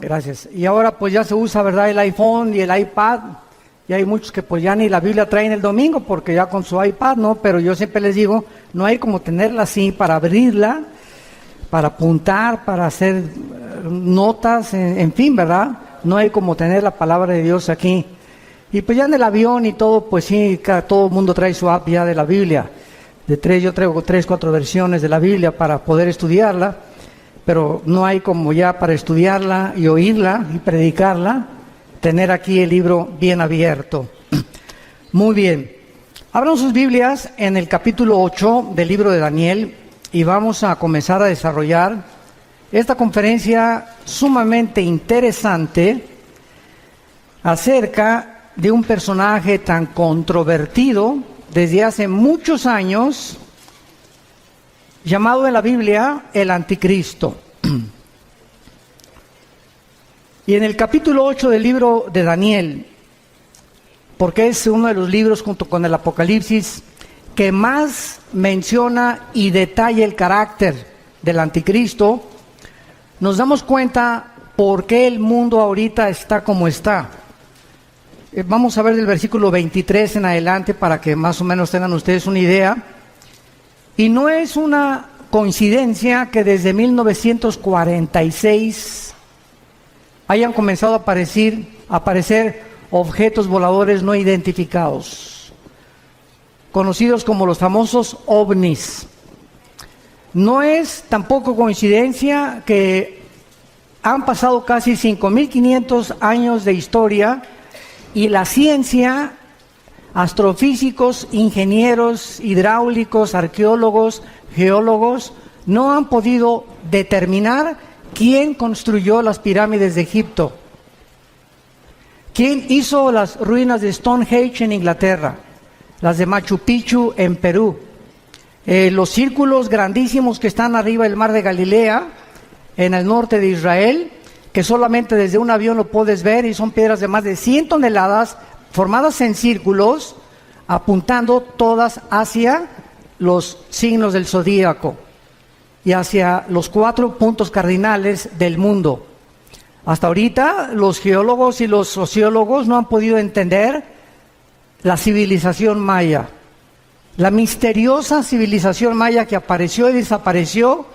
Gracias. Y ahora pues ya se usa, ¿verdad?, el iPhone y el iPad. Y hay muchos que pues ya ni la Biblia traen el domingo porque ya con su iPad, ¿no? Pero yo siempre les digo, no hay como tenerla así para abrirla, para apuntar, para hacer notas, en fin, ¿verdad? No hay como tener la palabra de Dios aquí. Y pues ya en el avión y todo, pues sí, todo el mundo trae su app ya de la Biblia. Yo traigo 3, 4 versiones de la Biblia para poder estudiarla, pero no hay como ya para estudiarla y oírla y predicarla, tener aquí el libro bien abierto. Muy bien. Abran sus Biblias en el capítulo 8 del libro de Daniel y vamos a comenzar a desarrollar esta conferencia sumamente interesante acerca de un personaje tan controvertido desde hace muchos años, llamado en la Biblia el Anticristo. Y en el capítulo 8 del libro de Daniel, porque es uno de los libros junto con el Apocalipsis que más menciona y detalla el carácter del Anticristo, nos damos cuenta por qué el mundo ahorita está como está. Vamos a ver del versículo 23 en adelante para que más o menos tengan ustedes una idea. Y no es una coincidencia que desde 1946 hayan comenzado a aparecer objetos voladores no identificados, conocidos como los famosos ovnis. No es tampoco coincidencia que han pasado casi 5.500 años de historia y la ciencia, astrofísicos, ingenieros, hidráulicos, arqueólogos, geólogos, no han podido determinar quién construyó las pirámides de Egipto, quién hizo las ruinas de Stonehenge en Inglaterra, las de Machu Picchu en Perú, los círculos grandísimos que están arriba del mar de Galilea, en el norte de Israel, que solamente desde un avión lo puedes ver, y son piedras de más de 100 toneladas formadas en círculos, apuntando todas hacia los signos del zodíaco y hacia los 4 puntos cardinales del mundo. Hasta ahorita los geólogos y los sociólogos no han podido entender la civilización maya, la misteriosa civilización maya que apareció y desapareció.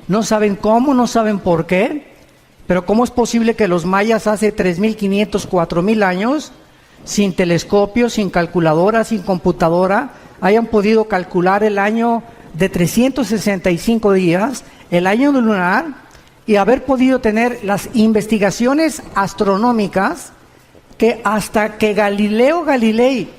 No saben cómo, no saben por qué. Pero ¿cómo es posible que los mayas hace 3.500, 4.000 años, sin telescopio, sin calculadora, sin computadora, hayan podido calcular el año de 365 días, el año lunar, y haber podido tener las investigaciones astronómicas que hasta que Galileo Galilei,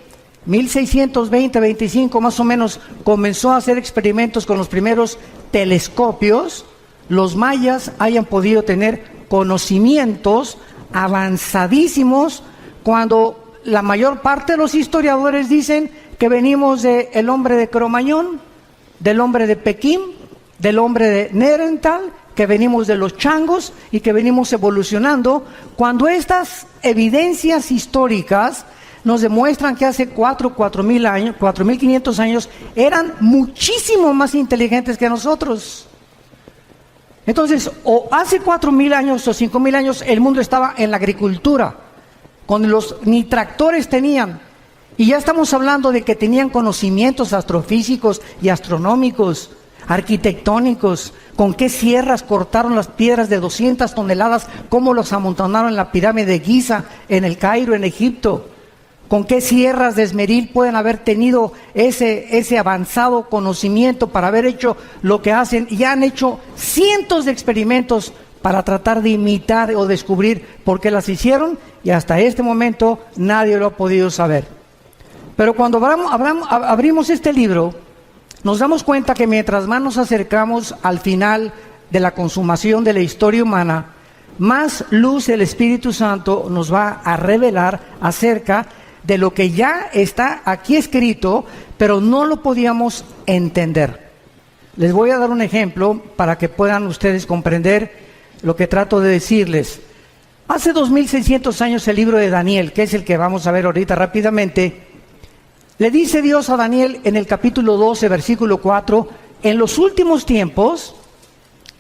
1620-25 más o menos, comenzó a hacer experimentos con los primeros telescopios, los mayas hayan podido tener conocimientos avanzadísimos, cuando la mayor parte de los historiadores dicen que venimos del hombre de Cromañón, del hombre de Pekín, del hombre de Neandertal, que venimos de los changos y que venimos evolucionando, cuando estas evidencias históricas nos demuestran que hace 4.000 años, 4.500 años, eran muchísimo más inteligentes que nosotros. Entonces, o hace 4.000 años o 5.000 años el mundo estaba en la agricultura, cuando ni tractores tenían, y ya estamos hablando de que tenían conocimientos astrofísicos y astronómicos, arquitectónicos, con qué sierras cortaron las piedras de 200 toneladas, cómo los amontonaron en la pirámide de Giza, en el Cairo, en Egipto. ¿Con qué sierras de esmeril pueden haber tenido ese avanzado conocimiento para haber hecho lo que hacen? Y han hecho cientos de experimentos para tratar de imitar o descubrir por qué las hicieron, y hasta este momento nadie lo ha podido saber. Pero cuando abrimos este libro, nos damos cuenta que mientras más nos acercamos al final de la consumación de la historia humana, más luz el Espíritu Santo nos va a revelar acerca de lo que ya está aquí escrito, pero no lo podíamos entender. Les voy a dar un ejemplo para que puedan ustedes comprender lo que trato de decirles. Hace 2.600 años el libro de Daniel, que es el que vamos a ver ahorita rápidamente, le dice Dios a Daniel en el capítulo 12, versículo 4, en los últimos tiempos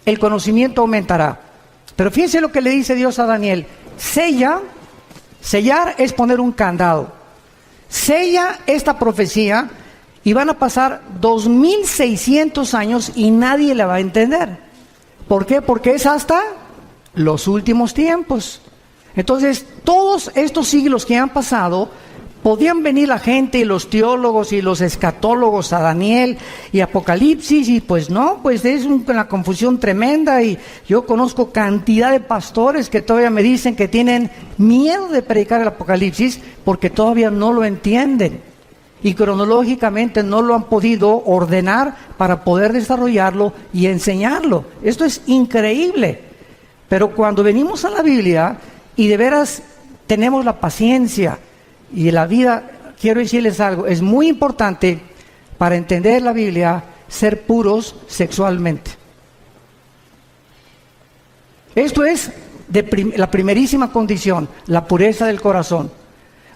el conocimiento aumentará, Pero fíjense lo que le dice Dios a Daniel. Sella, sellar es poner un candado. Sella esta profecía y van a pasar 2600 años y nadie la va a entender. ¿Por qué? Porque es hasta los últimos tiempos. Entonces, todos estos siglos que han pasado, podían venir la gente y los teólogos y los escatólogos a Daniel y Apocalipsis, y pues no, pues es una confusión tremenda. Y yo conozco cantidad de pastores que todavía me dicen que tienen miedo de predicar el Apocalipsis porque todavía no lo entienden y cronológicamente no lo han podido ordenar para poder desarrollarlo y enseñarlo. Esto es increíble. Pero cuando venimos a la Biblia y de veras tenemos la paciencia y la vida, quiero decirles algo, es muy importante para entender la Biblia ser puros sexualmente. Esto es la primerísima condición, la pureza del corazón.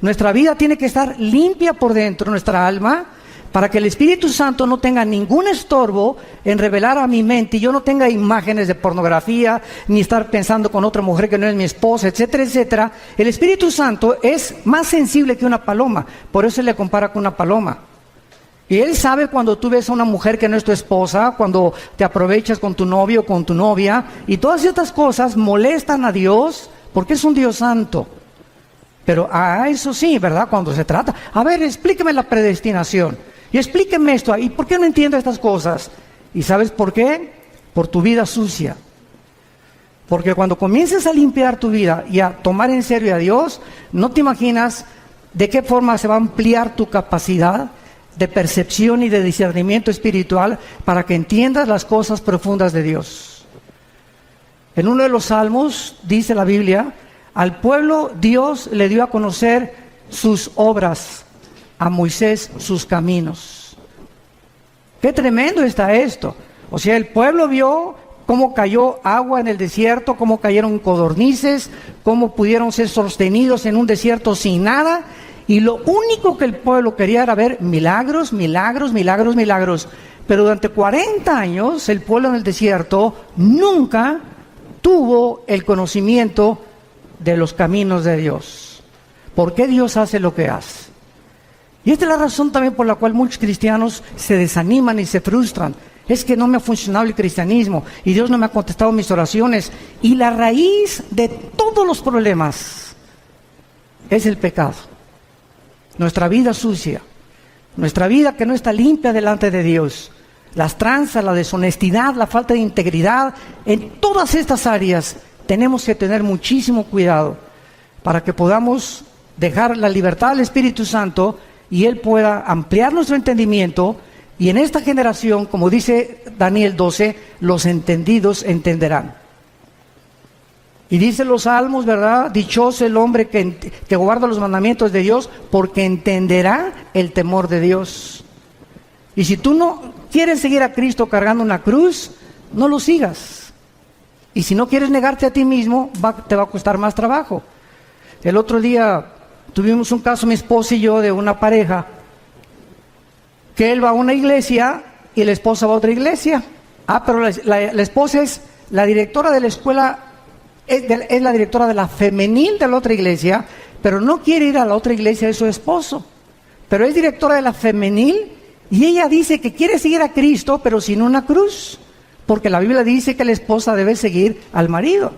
Nuestra vida tiene que estar limpia por dentro, nuestra alma, para que el Espíritu Santo no tenga ningún estorbo en revelar a mi mente y yo no tenga imágenes de pornografía, ni estar pensando con otra mujer que no es mi esposa, etcétera, etcétera. El Espíritu Santo es más sensible que una paloma, por eso se le compara con una paloma. Y Él sabe cuando tú ves a una mujer que no es tu esposa, cuando te aprovechas con tu novio o con tu novia, y todas estas cosas molestan a Dios, porque es un Dios santo. Pero eso sí, ¿verdad? Cuando se trata, a ver, explíqueme la predestinación, y explíqueme esto, ¿y por qué no entiendo estas cosas? ¿Y sabes por qué? Por tu vida sucia. Porque cuando comiences a limpiar tu vida y a tomar en serio a Dios, no te imaginas de qué forma se va a ampliar tu capacidad de percepción y de discernimiento espiritual para que entiendas las cosas profundas de Dios. En uno de los salmos dice la Biblia: al pueblo Dios le dio a conocer sus obras, a Moisés sus caminos. Qué tremendo está esto. O sea, el pueblo vio cómo cayó agua en el desierto, cómo cayeron codornices, cómo pudieron ser sostenidos en un desierto sin nada, y lo único que el pueblo quería era ver milagros, milagros, milagros, milagros. Pero durante 40 años el pueblo en el desierto nunca tuvo el conocimiento de los caminos de Dios. ¿Por qué Dios hace lo que hace? Y esta es la razón también por la cual muchos cristianos se desaniman y se frustran. Es que no me ha funcionado el cristianismo y Dios no me ha contestado mis oraciones. Y la raíz de todos los problemas es el pecado. Nuestra vida sucia, nuestra vida que no está limpia delante de Dios, las tranzas, la deshonestidad, la falta de integridad. En todas estas áreas tenemos que tener muchísimo cuidado para que podamos dejar la libertad al Espíritu Santo y Él pueda ampliar nuestro entendimiento. Y en esta generación, como dice Daniel 12, los entendidos entenderán. Y dice los salmos, ¿verdad? Dichoso el hombre que guarda los mandamientos de Dios, porque entenderá el temor de Dios. Y si tú no quieres seguir a Cristo cargando una cruz, no lo sigas. Y si no quieres negarte a ti mismo, te va a costar más trabajo. El otro día tuvimos un caso, mi esposa y yo, de una pareja, que él va a una iglesia y la esposa va a otra iglesia. Pero la esposa es la directora de la escuela, es la directora de la femenil de la otra iglesia, pero no quiere ir a la otra iglesia de su esposo. Pero es directora de la femenil y ella dice que quiere seguir a Cristo, pero sin una cruz, porque la Biblia dice que la esposa debe seguir al marido.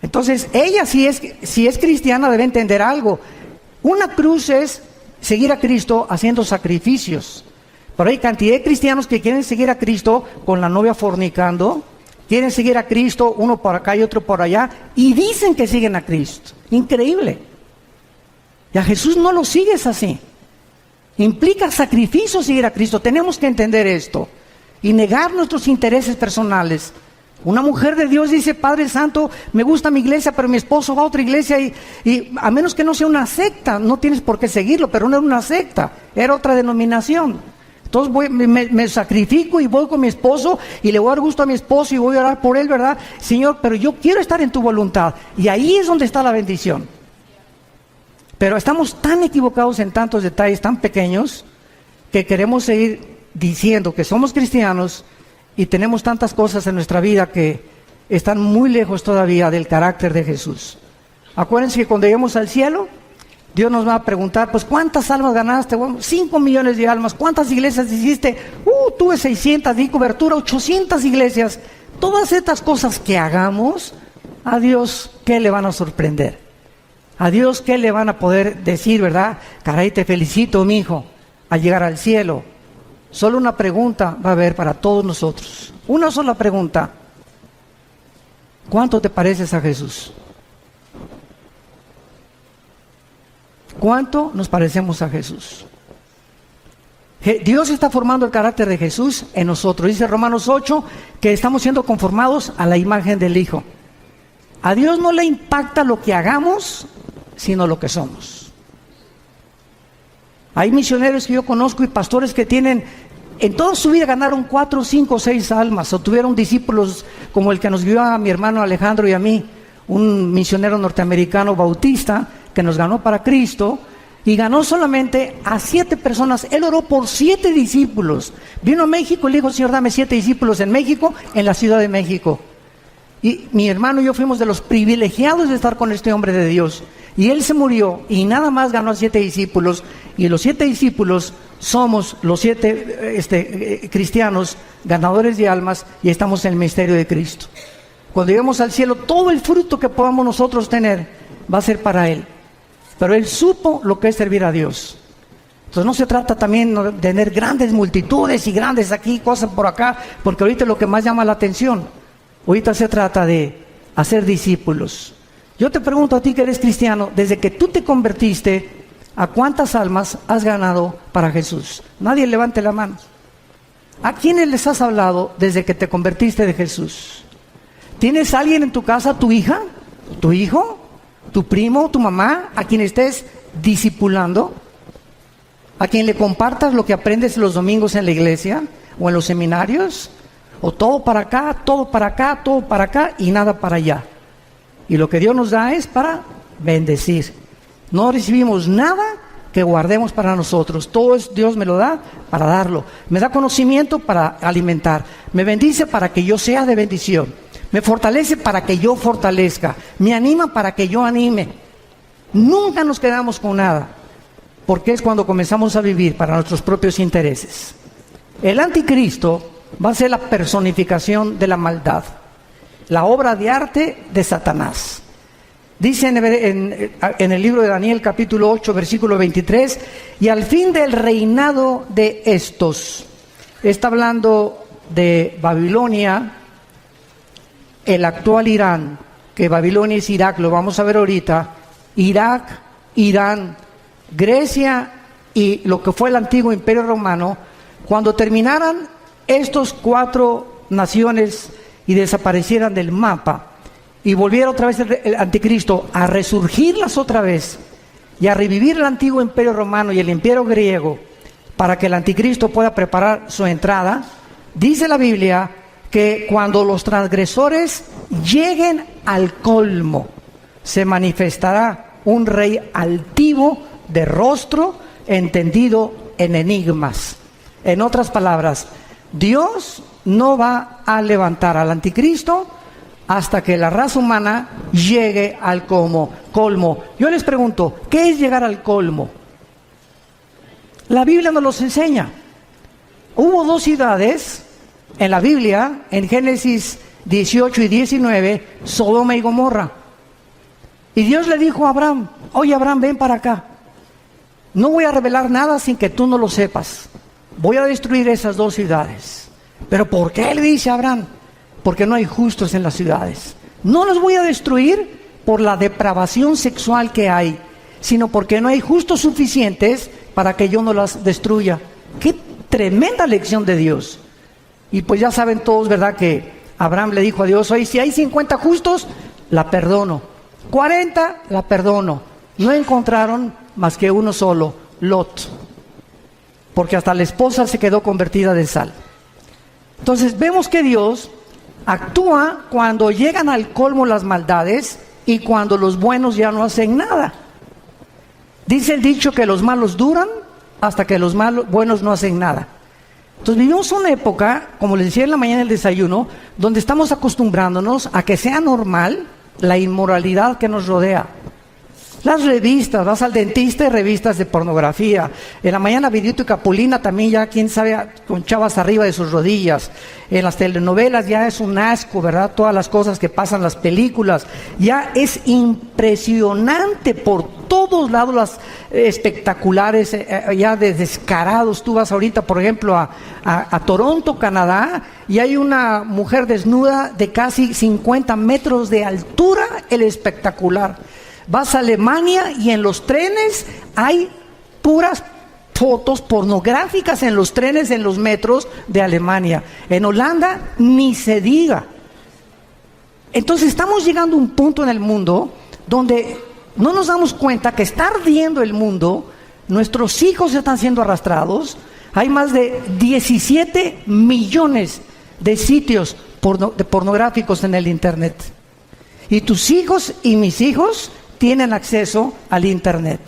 Entonces, ella si es cristiana debe entender algo. Una cruz es seguir a Cristo haciendo sacrificios. Pero hay cantidad de cristianos que quieren seguir a Cristo con la novia fornicando, quieren seguir a Cristo uno por acá y otro por allá, y dicen que siguen a Cristo. Increíble. Y a Jesús no lo sigues así. Implica sacrificio seguir a Cristo. Tenemos que entender esto y negar nuestros intereses personales. Una mujer de Dios dice: Padre Santo, me gusta mi iglesia, pero mi esposo va a otra iglesia y a menos que no sea una secta, no tienes por qué seguirlo, pero no era una secta, era otra denominación. Entonces me sacrifico y voy con mi esposo y le voy a dar gusto a mi esposo y voy a orar por él, ¿verdad? Señor, pero yo quiero estar en tu voluntad. Y ahí es donde está la bendición. Pero estamos tan equivocados en tantos detalles tan pequeños que queremos seguir diciendo que somos cristianos y tenemos tantas cosas en nuestra vida que están muy lejos todavía del carácter de Jesús. Acuérdense que cuando lleguemos al cielo, Dios nos va a preguntar, pues, ¿cuántas almas ganaste? Bueno, 5 millones de almas. ¿Cuántas iglesias hiciste? Tuve 600, di cobertura, 800 iglesias. Todas estas cosas que hagamos, a Dios, ¿qué le van a sorprender? A Dios, ¿qué le van a poder decir, verdad? Caray, te felicito, mi hijo, al llegar al cielo. Solo una pregunta va a haber para todos nosotros. Una sola pregunta. ¿Cuánto te pareces a Jesús? ¿Cuánto nos parecemos a Jesús? Dios está formando el carácter de Jesús en nosotros. Dice Romanos 8 que estamos siendo conformados a la imagen del Hijo. A Dios no le impacta lo que hagamos, sino lo que somos. Hay misioneros que yo conozco y pastores que tienen, en toda su vida ganaron 4, 5, 6 almas, o tuvieron discípulos como el que nos guió a mi hermano Alejandro y a mí, un misionero norteamericano bautista, que nos ganó para Cristo, y ganó solamente a 7 personas. Él oró por 7 discípulos. Vino a México y le dijo, Señor, dame 7 discípulos en México, en la Ciudad de México. Y mi hermano y yo fuimos de los privilegiados de estar con este hombre de Dios. Y él se murió y nada más ganó a 7 discípulos. Y los 7 discípulos somos los 7 cristianos ganadores de almas y estamos en el ministerio de Cristo. Cuando lleguemos al cielo, todo el fruto que podamos nosotros tener va a ser para Él. Pero Él supo lo que es servir a Dios. Entonces no se trata también de tener grandes multitudes y grandes aquí, cosas por acá, porque ahorita es lo que más llama la atención. Ahorita se trata de hacer discípulos. Yo te pregunto a ti que eres cristiano, desde que tú te convertiste, ¿a cuántas almas has ganado para Jesús? Nadie levante la mano. ¿A quiénes les has hablado desde que te convertiste de Jesús? ¿Tienes alguien en tu casa, tu hija, tu hijo, tu primo, tu mamá, a quien estés discipulando? ¿A quien le compartas lo que aprendes los domingos en la iglesia o en los seminarios? ¿O todo para acá, todo para acá, todo para acá y nada para allá? Y lo que Dios nos da es para bendecir. No recibimos nada que guardemos para nosotros. Todo es, Dios me lo da para darlo. Me da conocimiento para alimentar. Me bendice para que yo sea de bendición. Me fortalece para que yo fortalezca. Me anima para que yo anime. Nunca nos quedamos con nada, porque es cuando comenzamos a vivir para nuestros propios intereses. El anticristo va a ser la personificación de la maldad, la obra de arte de Satanás. Dice en el libro de Daniel capítulo 8 versículo 23, y al fin del reinado de estos, está hablando de Babilonia, el actual Irán, que Babilonia es Irak, lo vamos a ver ahorita, Irak, Irán, Grecia y lo que fue el antiguo Imperio Romano. Cuando terminaran estos 4 naciones y desaparecieran del mapa y volviera otra vez el anticristo a resurgirlas otra vez y a revivir el antiguo Imperio Romano y el Imperio griego para que el anticristo pueda preparar su entrada, dice la Biblia que cuando los transgresores lleguen al colmo, se manifestará un rey altivo de rostro, entendido en enigmas. En otras palabras, Dios no va a levantar al anticristo hasta que la raza humana llegue al colmo. Yo les pregunto, ¿qué es llegar al colmo? La Biblia nos los enseña. Hubo 2 ciudades en la Biblia, en Génesis 18 y 19, Sodoma y Gomorra. Y Dios le dijo a Abraham, oye Abraham, ven para acá. No voy a revelar nada sin que tú no lo sepas. Voy a destruir esas 2 ciudades. ¿Pero por qué le dice a Abraham? Porque no hay justos en las ciudades. No los voy a destruir por la depravación sexual que hay, sino porque no hay justos suficientes para que yo no las destruya. ¡Qué tremenda lección de Dios! Y pues ya saben todos, ¿verdad?, que Abraham le dijo a Dios, oye, si hay 50 justos, la perdono. 40, la perdono. No encontraron más que uno solo, Lot. Porque hasta la esposa se quedó convertida de sal. Entonces vemos que Dios actúa cuando llegan al colmo las maldades y cuando los buenos ya no hacen nada. Dice el dicho que los malos duran hasta que los buenos no hacen nada. Entonces vivimos una época, como les decía en la mañana del desayuno, donde estamos acostumbrándonos a que sea normal la inmoralidad que nos rodea. Las revistas, vas al dentista y revistas de pornografía. En la mañana Vidito y Capulina también ya, quién sabe, con chavas arriba de sus rodillas. En las telenovelas ya es un asco, ¿verdad? Todas las cosas que pasan en las películas. Ya es impresionante por todos lados las espectaculares, ya de descarados. Tú vas ahorita, por ejemplo, a Toronto, Canadá, y hay una mujer desnuda de casi 50 metros de altura, el espectacular. Vas a Alemania y en los trenes hay puras fotos pornográficas en los trenes, en los metros de Alemania. En Holanda ni se diga. Entonces estamos llegando a un punto en el mundo donde no nos damos cuenta que está ardiendo el mundo, nuestros hijos están siendo arrastrados. Hay más de 17 millones de sitios pornográficos en el internet. Y tus hijos y mis hijos tienen acceso al internet.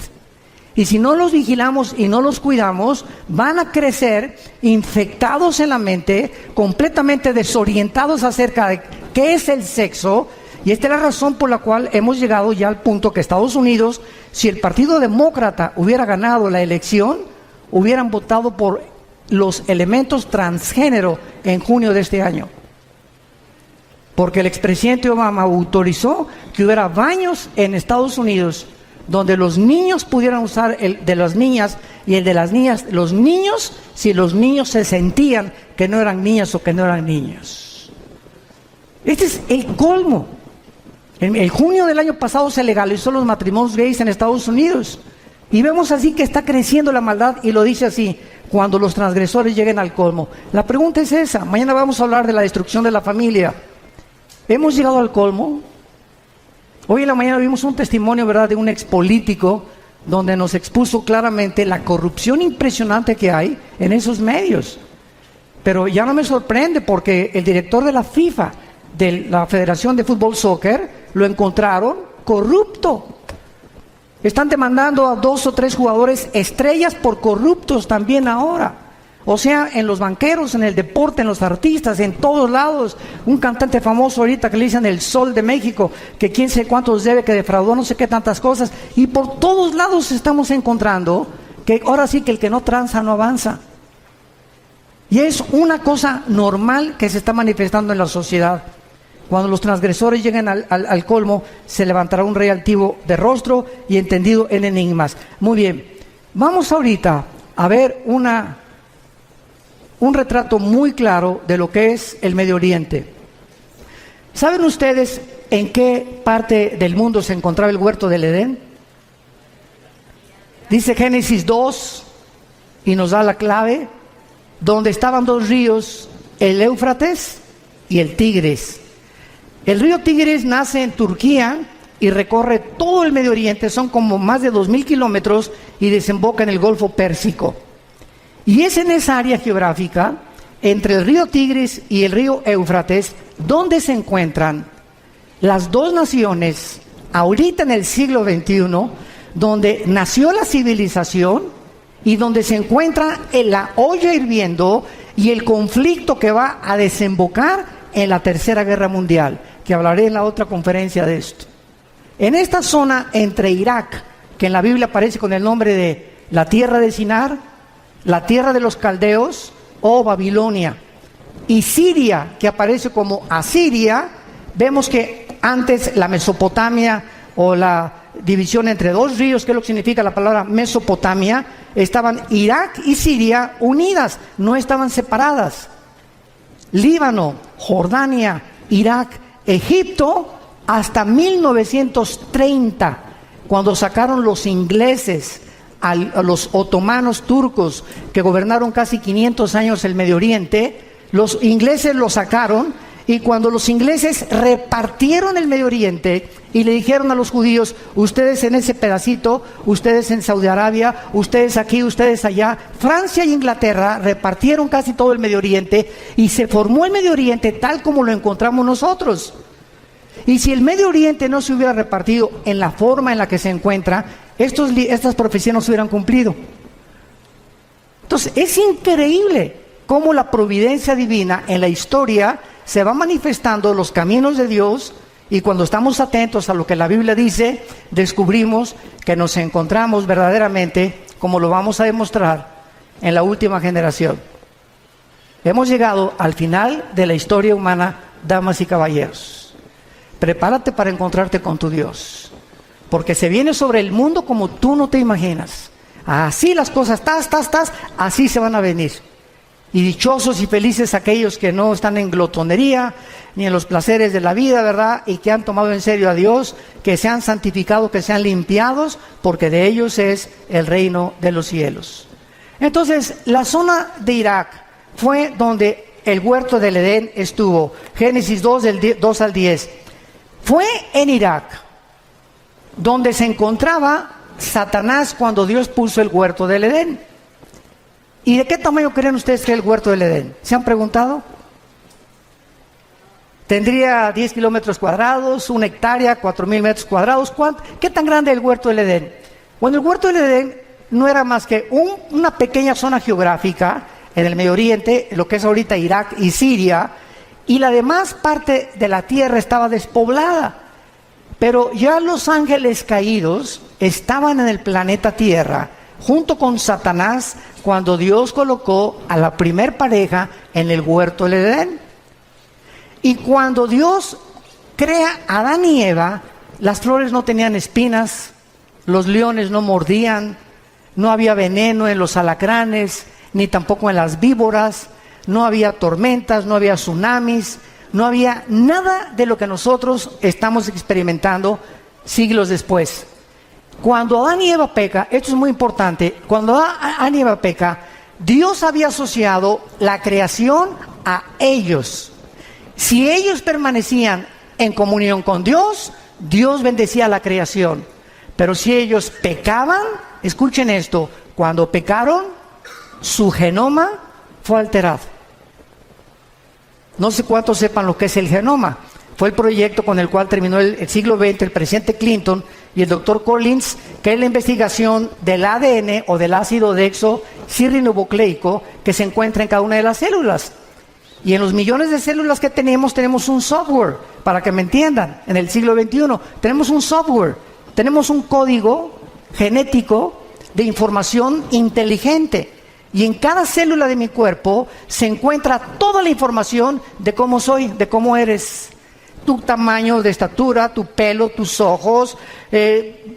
Y si no los vigilamos y no los cuidamos, van a crecer infectados en la mente, completamente desorientados acerca de qué es el sexo. Y esta es la razón por la cual hemos llegado ya al punto que Estados Unidos, si el Partido Demócrata hubiera ganado la elección, hubieran votado por los elementos transgénero en junio de este año. Porque el expresidente Obama autorizó que hubiera baños en Estados Unidos donde los niños pudieran usar el de las niñas y el de las niñas, los niños, si los niños se sentían que no eran niñas o que no eran niños. Este es el colmo. En junio del año pasado se legalizó los matrimonios gays en Estados Unidos. Y vemos así que está creciendo la maldad, y lo dice así: cuando los transgresores lleguen al colmo. La pregunta es esa. Mañana vamos a hablar de la destrucción de la familia. ¿Hemos llegado al colmo? Hoy en la mañana vimos un testimonio, ¿verdad?, de un expolítico donde nos expuso claramente la corrupción impresionante que hay en esos medios. Pero ya no me sorprende, porque el director de la FIFA, de la Federación de Fútbol Soccer, lo encontraron corrupto. Están demandando a 2 o 3 jugadores estrellas por corruptos también ahora. O sea, en los banqueros, en el deporte, en los artistas, en todos lados. Un cantante famoso ahorita que le dicen el Sol de México, que quién sé cuántos debe, que defraudó no sé qué tantas cosas. Y por todos lados estamos encontrando que ahora sí que el que no tranza no avanza. Y es una cosa normal que se está manifestando en la sociedad. Cuando los transgresores lleguen al colmo, se levantará un rey altivo de rostro y entendido en enigmas. Muy bien, vamos ahorita a ver un retrato muy claro de lo que es el Medio Oriente. ¿Saben ustedes en qué parte del mundo se encontraba el huerto del Edén? Dice Génesis 2, y nos da la clave, donde estaban 2 ríos, el Éufrates y el Tigris. El río Tigris nace en Turquía y recorre todo el Medio Oriente, son como más de 2,000 kilómetros, y desemboca en el Golfo Pérsico. Y es en esa área geográfica, entre el río Tigris y el río Éufrates, donde se encuentran las 2 naciones, ahorita en el siglo XXI, donde nació la civilización y donde se encuentra en la olla hirviendo y el conflicto que va a desembocar en la Tercera Guerra Mundial, que hablaré en la otra conferencia de esto. En esta zona entre Irak, que en la Biblia aparece con el nombre de la tierra de Sinar, la tierra de los caldeos o Babilonia, y Siria, que aparece como Asiria, vemos que antes la Mesopotamia, o la división entre 2 ríos, que es lo que significa la palabra Mesopotamia, estaban Irak y Siria unidas, no estaban separadas. Líbano, Jordania, Irak, Egipto, hasta 1930, cuando sacaron los ingleses a los otomanos turcos, que gobernaron casi 500 años el Medio Oriente. Los ingleses lo sacaron, y cuando los ingleses repartieron el Medio Oriente y le dijeron a los judíos: ustedes en ese pedacito, ustedes en Saudi Arabia, ustedes aquí, ustedes allá, Francia y Inglaterra repartieron casi todo el Medio Oriente, y se formó el Medio Oriente tal como lo encontramos nosotros. Y si el Medio Oriente no se hubiera repartido en la forma en la que se encuentra, estas profecías no se hubieran cumplido. Entonces es increíble cómo la providencia divina en la historia se va manifestando los caminos de Dios, y cuando estamos atentos a lo que la Biblia dice, descubrimos que nos encontramos verdaderamente, como lo vamos a demostrar, en la última generación. Hemos llegado al final de la historia humana, damas y caballeros. Prepárate para encontrarte con tu Dios, porque se viene sobre el mundo como tú no te imaginas. Así las cosas, así se van a venir. Y dichosos y felices aquellos que no están en glotonería, ni en los placeres de la vida, ¿verdad? Y que han tomado en serio a Dios, que se han santificado, que se han limpiados, porque de ellos es el reino de los cielos. Entonces, la zona de Irak fue donde el huerto del Edén estuvo. Génesis 2, del 2 al 10. Fue en Irak donde se encontraba Satanás cuando Dios puso el huerto del Edén. ¿Y de qué tamaño creen ustedes que es el huerto del Edén? ¿Se han preguntado? Tendría 10 kilómetros cuadrados, 1 hectárea, 4,000 metros cuadrados. ¿Qué tan grande es el huerto del Edén? Bueno, el huerto del Edén no era más que una pequeña zona geográfica en el Medio Oriente, lo que es ahorita Irak y Siria, y la demás parte de la tierra estaba despoblada. Pero ya los ángeles caídos estaban en el planeta Tierra, junto con Satanás, cuando Dios colocó a la primer pareja en el huerto del Edén. Y cuando Dios crea a Adán y Eva, las flores no tenían espinas, los leones no mordían, no había veneno en los alacranes, ni tampoco en las víboras, no había tormentas, no había tsunamis, no había nada de lo que nosotros estamos experimentando siglos después. Cuando Adán y Eva peca, esto es muy importante, cuando Adán y Eva peca, Dios había asociado la creación a ellos. Si ellos permanecían en comunión con Dios, Dios bendecía la creación. Pero si ellos pecaban, escuchen esto, cuando pecaron, su genoma fue alterado. No sé cuántos sepan lo que es el genoma. Fue el proyecto con el cual terminó el siglo XX el presidente Clinton y el doctor Collins, que es la investigación del ADN o del ácido desoxirribonucleico que se encuentra en cada una de las células. Y en los millones de células que tenemos un software, para que me entiendan, en el siglo XXI, tenemos un software, tenemos un código genético de información inteligente. Y en cada célula de mi cuerpo se encuentra toda la información de cómo soy, de cómo eres. Tu tamaño de estatura, tu pelo, tus ojos.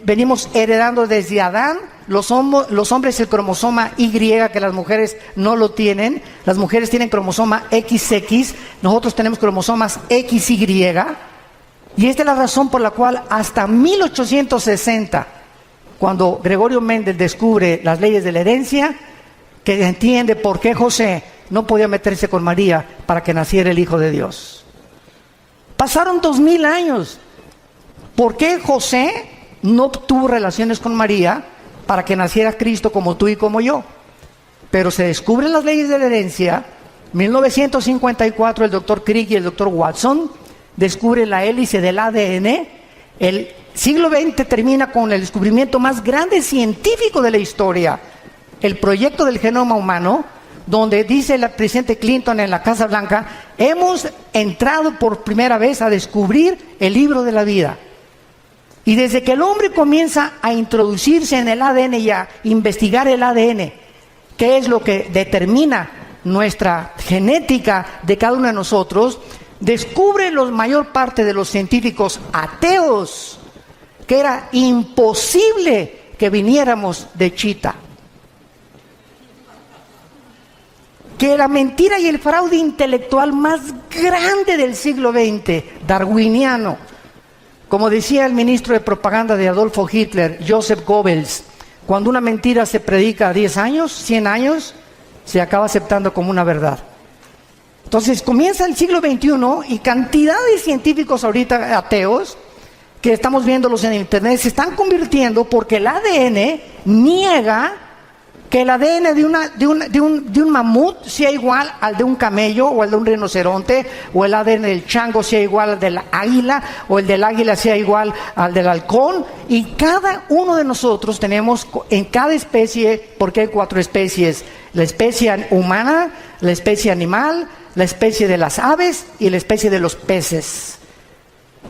Venimos heredando desde Adán. Los hombres el cromosoma Y, que las mujeres no lo tienen. Las mujeres tienen cromosoma XX, nosotros tenemos cromosomas XY. Y esta es la razón por la cual hasta 1860, cuando Gregorio Mendel descubre las leyes de la herencia, que entiende por qué José no podía meterse con María para que naciera el Hijo de Dios. Pasaron 2000 años. ¿Por qué José no tuvo relaciones con María para que naciera Cristo como tú y como yo? Pero se descubren las leyes de la herencia. 1954 el doctor Crick y el doctor Watson descubren la hélice del ADN. El siglo XX termina con el descubrimiento más grande científico de la historia, el proyecto del genoma humano, donde dice el presidente Clinton en la Casa Blanca, hemos entrado por primera vez a descubrir el libro de la vida. Y desde que el hombre comienza a introducirse en el ADN y a investigar el ADN, que es lo que determina nuestra genética de cada uno de nosotros, descubre la mayor parte de los científicos ateos que era imposible que viniéramos de Chita. Que la mentira y el fraude intelectual más grande del siglo XX, darwiniano, como decía el ministro de propaganda de Adolfo Hitler, Joseph Goebbels, cuando una mentira se predica 10 años, 100 años, se acaba aceptando como una verdad. Entonces comienza el siglo XXI y cantidad de científicos ahorita ateos, que estamos viéndolos en internet, se están convirtiendo porque el ADN niega que el ADN de un mamut sea igual al de un camello o al de un rinoceronte, o el ADN del chango sea igual al del águila, o el del águila sea igual al del halcón. Y cada uno de nosotros tenemos en cada especie, porque hay 4 especies: la especie humana, la especie animal, la especie de las aves y la especie de los peces.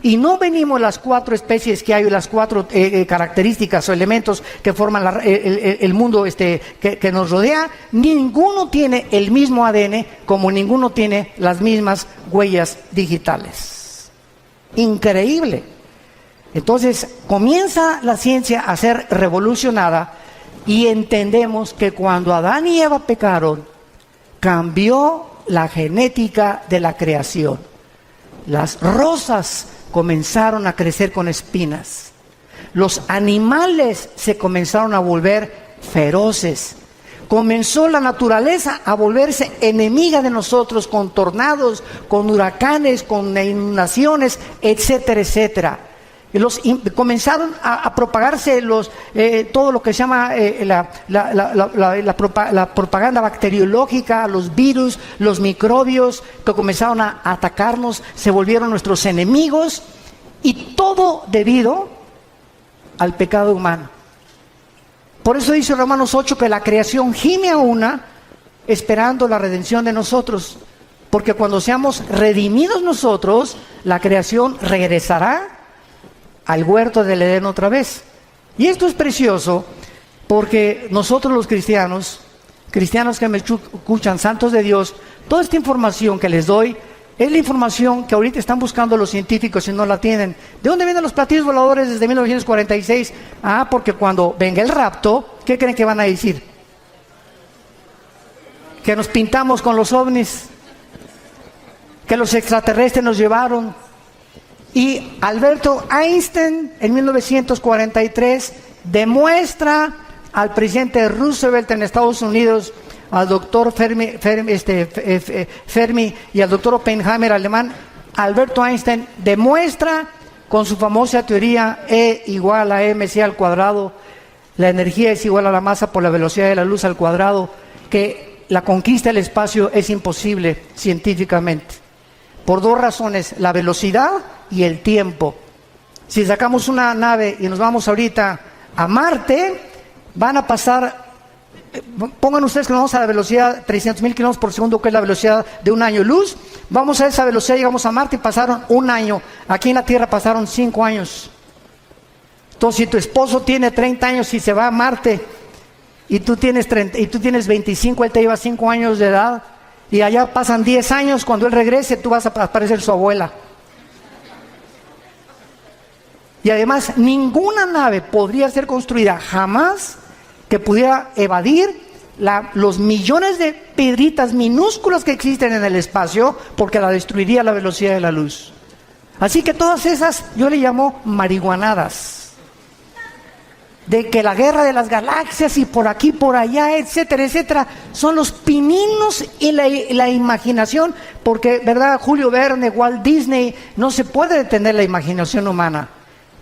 Y no venimos las 4 especies que hay, las 4 características o elementos que forman el mundo que nos rodea. Ninguno tiene el mismo ADN, como ninguno tiene las mismas huellas digitales. Increíble. Entonces comienza la ciencia a ser revolucionada y entendemos que cuando Adán y Eva pecaron, cambió la genética de la creación. Las rosas comenzaron a crecer con espinas. Los animales se comenzaron a volver feroces. Comenzó la naturaleza a volverse enemiga de nosotros, con tornados, con huracanes, con inundaciones, etcétera, etcétera. Comenzaron a propagarse todo lo que se llama la propaganda bacteriológica, los virus, los microbios que comenzaron a atacarnos, se volvieron nuestros enemigos, y todo debido al pecado humano. Por eso dice Romanos 8 que la creación gime a una esperando la redención de nosotros, porque cuando seamos redimidos nosotros, la creación regresará al huerto del Edén otra vez. Y esto es precioso porque nosotros los cristianos que me escuchan, santos de Dios, toda esta información que les doy es la información que ahorita están buscando los científicos y no la tienen. ¿De dónde vienen los platillos voladores desde 1946? Porque cuando venga el rapto, ¿qué creen que van a decir? Que nos pintamos con los ovnis, que los extraterrestres nos llevaron. Y Alberto Einstein en 1943 demuestra al presidente Roosevelt en Estados Unidos, al doctor Fermi y al doctor Oppenheimer alemán. Alberto Einstein demuestra con su famosa teoría E igual a mc al cuadrado, la energía es igual a la masa por la velocidad de la luz al cuadrado, que la conquista del espacio es imposible científicamente, por 2 razones: la velocidad y el tiempo. Si sacamos una nave y nos vamos ahorita a Marte, van a pasar, pongan ustedes que nos vamos a la velocidad 300,000 kilómetros por segundo, que es la velocidad de un año luz. Vamos a esa velocidad, llegamos a Marte y pasaron 1 año. Aquí en la Tierra pasaron 5 años. Entonces, si tu esposo tiene 30 años y se va a Marte, y tú tienes 25, él te lleva 5 años de edad, y allá pasan 10 años, cuando él regrese, tú vas a parecer su abuela. Y además, ninguna nave podría ser construida jamás que pudiera evadir los millones de piedritas minúsculas que existen en el espacio, porque la destruiría a la velocidad de la luz. Así que todas esas, yo le llamo marihuanadas, de que la guerra de las galaxias y por aquí, por allá, etcétera, etcétera, son los pininos y la imaginación, porque, ¿verdad? Julio Verne, Walt Disney, no se puede detener la imaginación humana.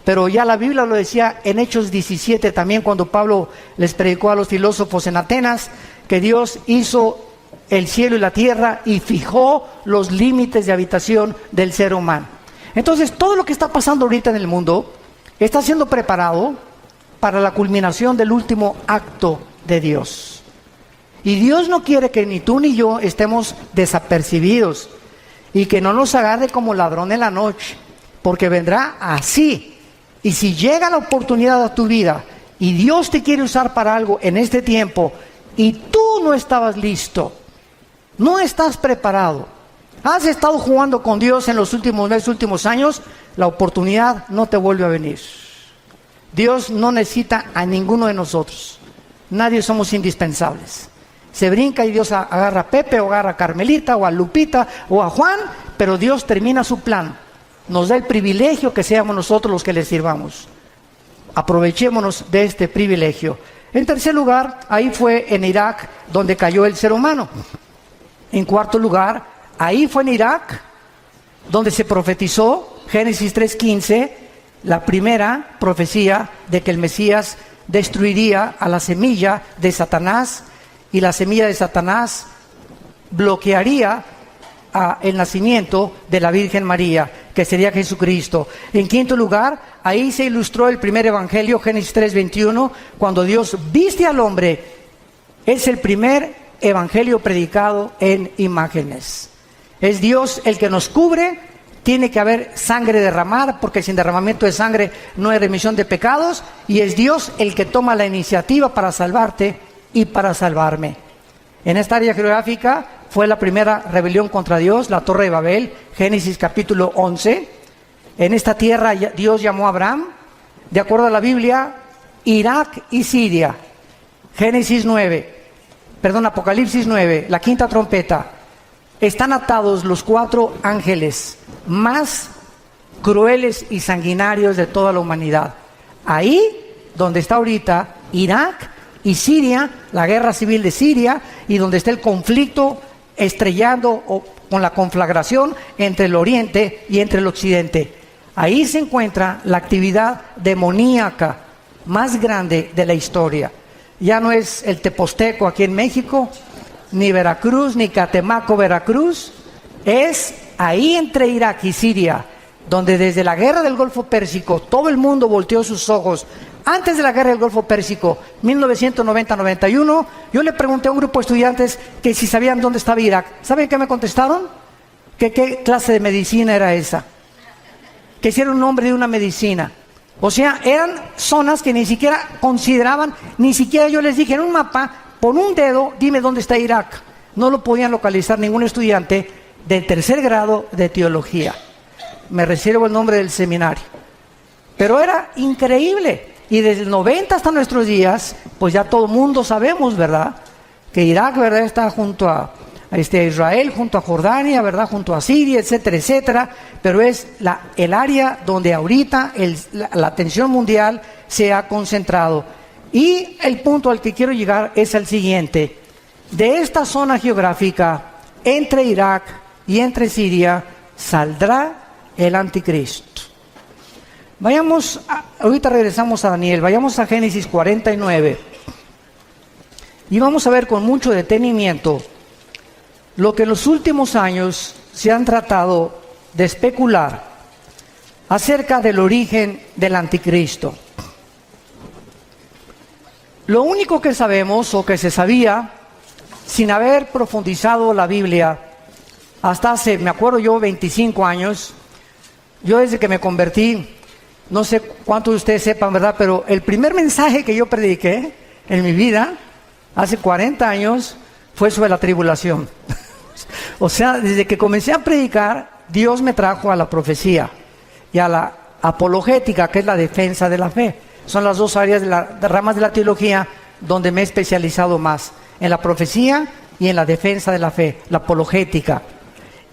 Pero ya la Biblia lo decía en Hechos 17 también, cuando Pablo les predicó a los filósofos en Atenas, que Dios hizo el cielo y la tierra y fijó los límites de habitación del ser humano. Entonces, todo lo que está pasando ahorita en el mundo está siendo preparado para la culminación del último acto de Dios. Y Dios no quiere que ni tú ni yo estemos desapercibidos y que no nos agarre como ladrón en la noche, porque vendrá así. Y si llega la oportunidad a tu vida y Dios te quiere usar para algo en este tiempo y tú no estabas listo, no estás preparado, has estado jugando con Dios en los últimos meses, últimos años, la oportunidad no te vuelve a venir. Dios no necesita a ninguno de nosotros. Nadie somos indispensables. Se brinca y Dios agarra a Pepe o agarra a Carmelita o a Lupita o a Juan, pero Dios termina su plan. Nos da el privilegio que seamos nosotros los que le sirvamos. Aprovechémonos de este privilegio. En tercer lugar, ahí fue en Irak donde cayó el ser humano. En cuarto lugar, ahí fue en Irak donde se profetizó, Génesis 3:15, la primera profecía de que el Mesías destruiría a la semilla de Satanás, y la semilla de Satanás bloquearía el nacimiento de la Virgen María, que sería Jesucristo. En quinto lugar, ahí se ilustró el primer evangelio, Génesis 3:21, cuando Dios viste al hombre. Es el primer evangelio predicado en imágenes. Es Dios el que nos cubre. Tiene que haber sangre derramada, porque sin derramamiento de sangre no hay remisión de pecados, y es Dios el que toma la iniciativa para salvarte y para salvarme. En esta área geográfica fue la primera rebelión contra Dios, la Torre de Babel, Génesis capítulo 11. En esta tierra Dios llamó a Abraham, de acuerdo a la Biblia, Irak y Siria. Apocalipsis 9, la quinta trompeta. Están atados los 4 ángeles más crueles y sanguinarios de toda la humanidad. Ahí, donde está ahorita Irak y Siria, la guerra civil de Siria, y donde está el conflicto estrellando o con la conflagración entre el oriente y entre el occidente. Ahí se encuentra la actividad demoníaca más grande de la historia. Ya no es el Teposteco aquí en México, ni Veracruz, ni Catemaco, Veracruz. Es ahí entre Irak y Siria, donde desde la guerra del Golfo Pérsico todo el mundo volteó sus ojos. Antes de la guerra del Golfo Pérsico, 1990-91, yo le pregunté a un grupo de estudiantes que si sabían dónde estaba Irak. ¿Saben qué me contestaron? Que qué clase de medicina era esa. Que si era un nombre de una medicina. O sea, eran zonas que ni siquiera consideraban, ni siquiera yo les dije en un mapa, pon un dedo, dime dónde está Irak. No lo podían localizar ningún estudiante del tercer grado de teología. Me reservo el nombre del seminario. Pero era increíble. Y desde el 90 hasta nuestros días, pues ya todo el mundo sabemos, ¿verdad? Que Irak, ¿verdad?, está junto a Israel, junto a Jordania, ¿verdad?, junto a Siria, etcétera, etcétera. Pero es el área donde ahorita la atención mundial se ha concentrado. Y el punto al que quiero llegar es el siguiente. De esta zona geográfica, entre Irak y entre Siria, saldrá el anticristo. Ahorita regresamos a Daniel, vayamos a Génesis 49. Y vamos a ver con mucho detenimiento lo que en los últimos años se han tratado de especular acerca del origen del anticristo. Lo único que sabemos, o que se sabía, sin haber profundizado la Biblia, hasta hace, me acuerdo yo, 25 años, yo desde que me convertí, no sé cuántos de ustedes sepan, ¿verdad?, pero el primer mensaje que yo prediqué en mi vida, hace 40 años, fue sobre la tribulación. O sea, desde que comencé a predicar, Dios me trajo a la profecía y a la apologética, que es la defensa de la fe. Son las dos áreas de ramas de la teología donde me he especializado más, en la profecía y en la defensa de la fe, la apologética.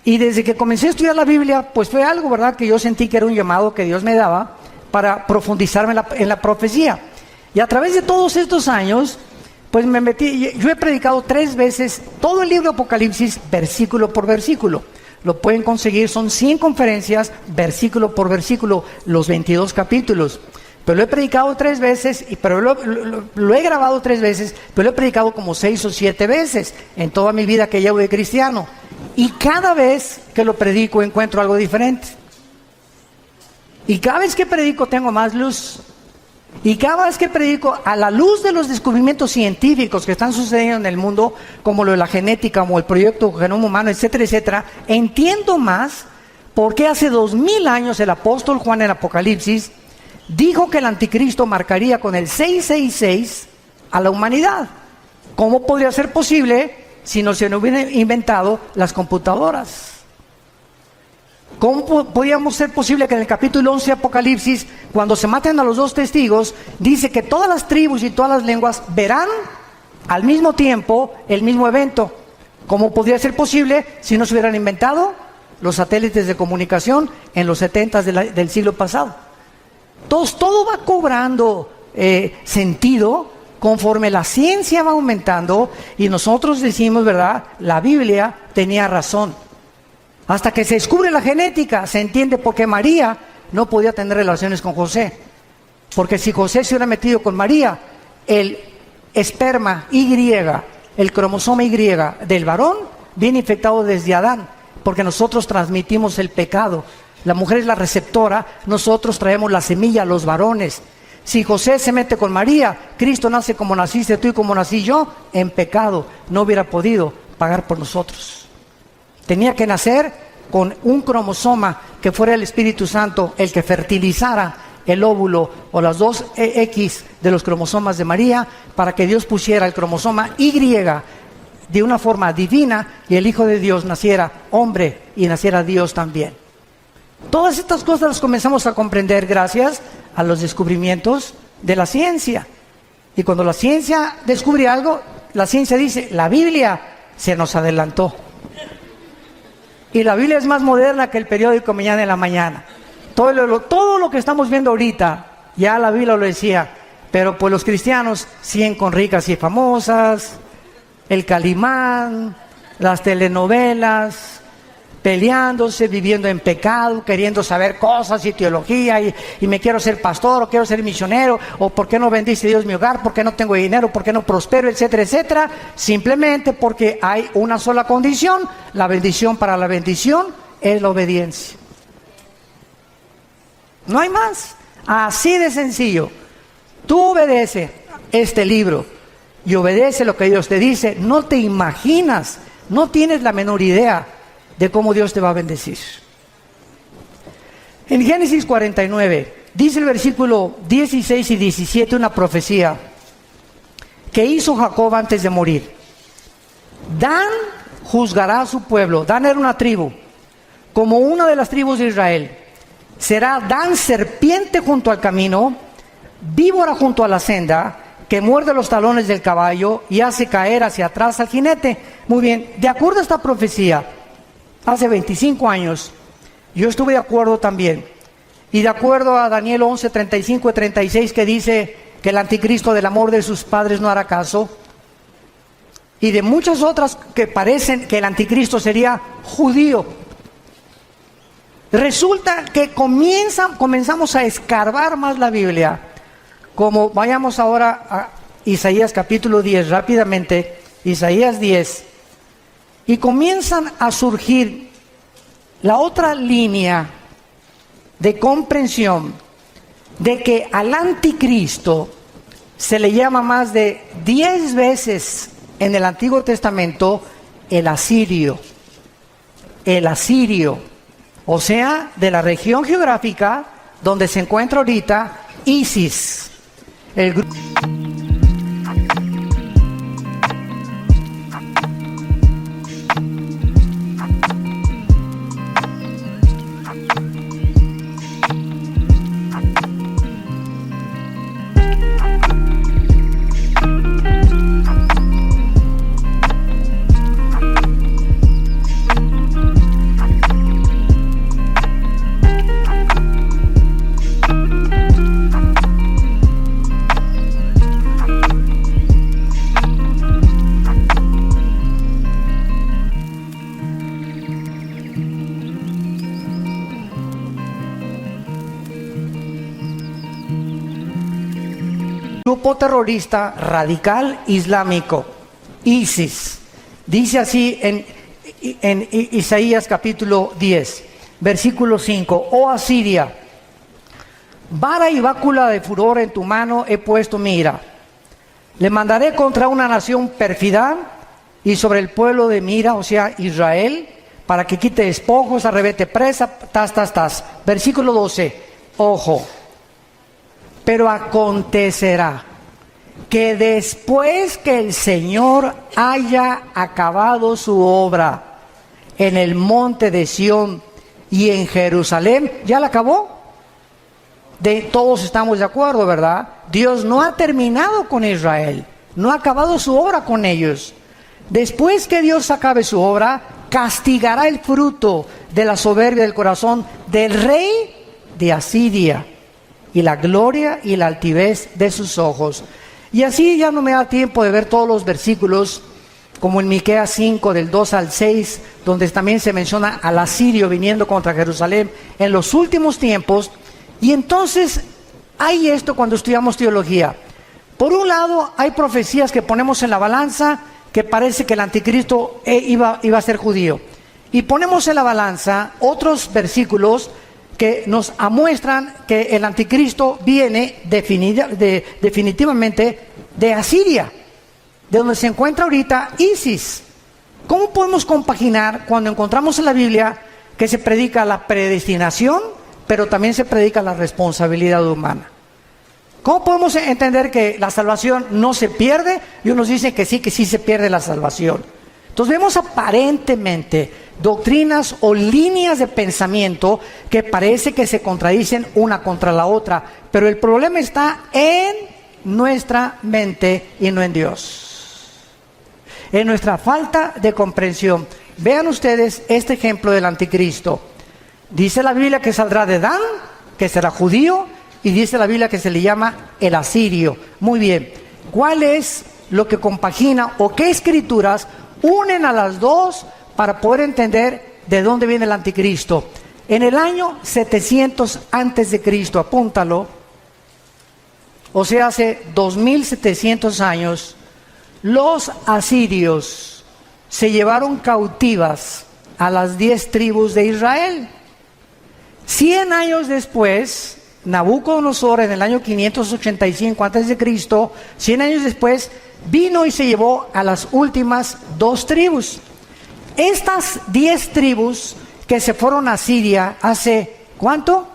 Y desde que comencé a estudiar la Biblia, pues fue algo, ¿verdad?, que yo sentí que era un llamado que Dios me daba para profundizarme en la profecía. Y a través de todos estos años, pues me metí. Yo he predicado 3 veces todo el libro de Apocalipsis, versículo por versículo. Lo pueden conseguir, son 100 conferencias, versículo por versículo, los 22 capítulos. Pero lo he predicado 3 veces, pero lo he grabado 3 veces, pero lo he predicado como 6 o 7 veces en toda mi vida que llevo de cristiano. Y cada vez que lo predico encuentro algo diferente. Y cada vez que predico tengo más luz. Y cada vez que predico, a la luz de los descubrimientos científicos que están sucediendo en el mundo, como lo de la genética, como el proyecto Genoma Humano, etcétera, etcétera, entiendo más por qué hace 2000 años el apóstol Juan en Apocalipsis dijo que el anticristo marcaría con el 666 a la humanidad. ¿Cómo podría ser posible si no se hubieran inventado las computadoras? ¿Cómo podíamos ser posible que en el capítulo 11 de Apocalipsis, cuando se maten a los 2 testigos, dice que todas las tribus y todas las lenguas verán al mismo tiempo el mismo evento? ¿Cómo podría ser posible si no se hubieran inventado los satélites de comunicación en los 70 del siglo pasado? Entonces, todo va cobrando sentido conforme la ciencia va aumentando, y nosotros decimos, ¿verdad?, la Biblia tenía razón. Hasta que se descubre la genética, se entiende por qué María no podía tener relaciones con José. Porque si José se hubiera metido con María, el esperma Y, el cromosoma Y del varón, viene infectado desde Adán, porque nosotros transmitimos el pecado. La mujer es la receptora, nosotros traemos la semilla a los varones. Si José se mete con María, Cristo nace como naciste tú y como nací yo, en pecado. No hubiera podido pagar por nosotros. Tenía que nacer con un cromosoma que fuera el Espíritu Santo el que fertilizara el óvulo o las dos X de los cromosomas de María, para que Dios pusiera el cromosoma Y de una forma divina y el Hijo de Dios naciera hombre y naciera Dios también. Todas estas cosas las comenzamos a comprender gracias a los descubrimientos de la ciencia. Y cuando la ciencia descubre algo, la ciencia dice, la Biblia se nos adelantó. Y la Biblia es más moderna que el periódico Mañana en la Mañana. Todo lo que estamos viendo ahorita, ya la Biblia lo decía, pero pues los cristianos siguen con ricas y famosas, el Calimán, las telenovelas, peleándose, viviendo en pecado, queriendo saber cosas y teología, y me quiero ser pastor, o quiero ser misionero, o por qué no bendice Dios mi hogar, por qué no tengo dinero, por qué no prospero, etcétera, etcétera, simplemente porque hay una sola condición. La bendición para la bendición es la obediencia. No hay más, así de sencillo. Tú obedece este libro y obedece lo que Dios te dice, no te imaginas, no tienes la menor idea de cómo Dios te va a bendecir. En Génesis 49, dice el versículo 16 y 17 una profecía que hizo Jacob antes de morir. Dan juzgará a su pueblo. Dan era una tribu, como una de las tribus de Israel. Será Dan serpiente junto al camino, víbora junto a la senda, que muerde los talones del caballo y hace caer hacia atrás al jinete. Muy bien, de acuerdo a esta profecía, hace 25 años, yo estuve de acuerdo también. Y de acuerdo a Daniel 11, 35 y 36, que dice que el anticristo del amor de sus padres no hará caso. Y de muchas otras que parecen que el anticristo sería judío. Resulta que comenzamos a escarbar más la Biblia. Como vayamos ahora a Isaías capítulo 10, rápidamente, Isaías 10. Y comienzan a surgir la otra línea de comprensión de que al anticristo se le llama más de 10 veces en el Antiguo Testamento el asirio. El asirio, o sea, de la región geográfica donde se encuentra ahorita ISIS. El grupo terrorista radical islámico, ISIS. Dice así en Isaías capítulo 10, versículo 5: Oh Asiria, vara y bácula de furor en tu mano he puesto mi ira. Le mandaré contra una nación pérfida y sobre el pueblo de mi ira, o sea, Israel, para que quite despojos, arrebete presa, tas. Versículo 12, ojo. Pero acontecerá que después que el Señor haya acabado su obra en el monte de Sión y en Jerusalén, ¿ya la acabó? Todos estamos de acuerdo, ¿verdad? Dios no ha terminado con Israel, no ha acabado su obra con ellos. Después que Dios acabe su obra, castigará el fruto de la soberbia del corazón del rey de Asiria y la gloria y la altivez de sus ojos. Y así ya no me da tiempo de ver todos los versículos, como en Miqueas 5, del 2 al 6, donde también se menciona al asirio viniendo contra Jerusalén en los últimos tiempos. Y entonces hay esto cuando estudiamos teología. Por un lado, hay profecías que ponemos en la balanza que parece que el anticristo iba a ser judío. Y ponemos en la balanza otros versículos que nos amuestran que el anticristo viene definitivamente de Asiria, de donde se encuentra ahorita ISIS. ¿Cómo podemos compaginar cuando encontramos en la Biblia que se predica la predestinación, pero también se predica la responsabilidad humana? ¿Cómo podemos entender que la salvación no se pierde y unos dicen que sí se pierde la salvación? Entonces vemos aparentemente doctrinas o líneas de pensamiento que parece que se contradicen una contra la otra, pero el problema está en nuestra mente y no en Dios, en nuestra falta de comprensión. Vean ustedes este ejemplo del anticristo. Dice la Biblia que saldrá de Dan, que será judío, y dice la Biblia que se le llama el asirio. Muy bien, ¿cuál es lo que compagina o qué escrituras unen a las dos para poder entender de dónde viene el anticristo? En el año 700 antes de Cristo, apúntalo, o sea, hace 2700 años, los asirios se llevaron cautivas a las 10 tribus de Israel. 100 años después, Nabucodonosor, en el año 585 antes de Cristo, 100 años después, vino y se llevó a las últimas 2 tribus. Estas 10 tribus que se fueron a Siria hace, ¿cuánto?